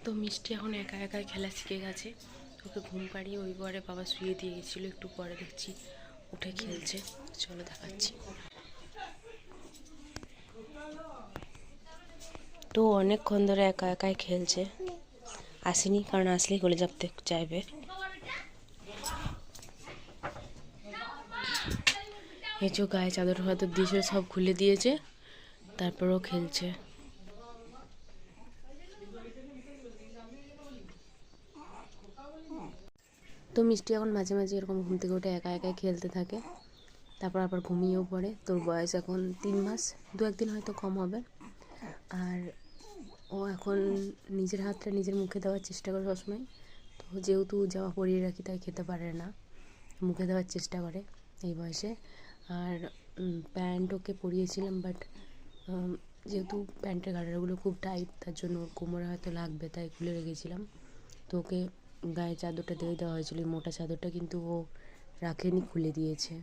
তো মিষ্টি এখন একা একাই খেলা শিখে গেছে। ওকে ঘুম পাড়িয়ে ওই ঘরে বাবা শুয়ে দিয়ে গেছিলো, একটু পরে দেখছি উঠে খেলছে। চলো দেখাচ্ছি। তো অনেকক্ষণ ধরে একা একাই খেলছে, আসেনি কারণ আসলেই কোলে চাপতে চাইবে। এই যে গায়ে চাদর ফাদর দিয়েছিল সব খুলে দিয়েছে, তারপরেও খেলছে। তো মিষ্টি এখন মাঝে মাঝে এরকম ঘুম থেকে উঠে একা একাই খেলতে থাকে, তারপর আবার ঘুমিয়েও পড়ে। তোর বয়স এখন 3 মাস, 2-1 দিন হয়তো কম হবে। আর ও এখন নিজের হাতটা নিজের মুখে দেওয়ার চেষ্টা করে সবসময়। তো যেহেতু জামা পরিয়ে রাখি তাই খেতে পারে না, মুখে দেওয়ার চেষ্টা করে এই বয়সে। আর প্যান্ট ওকে পরিয়েছিলাম, বাট যেহেতু প্যান্টের গাডারগুলো খুব টাইট, তার জন্য ওর কোমরে হয়তো লাগবে, তাই খুলে রেখেছিলাম। তো ওকে গায়ে চাদরটা দিয়ে দেওয়া হয়েছিল, মোটা চাদরটা, কিন্তু ও রাখেনি, খুলে দিয়েছে।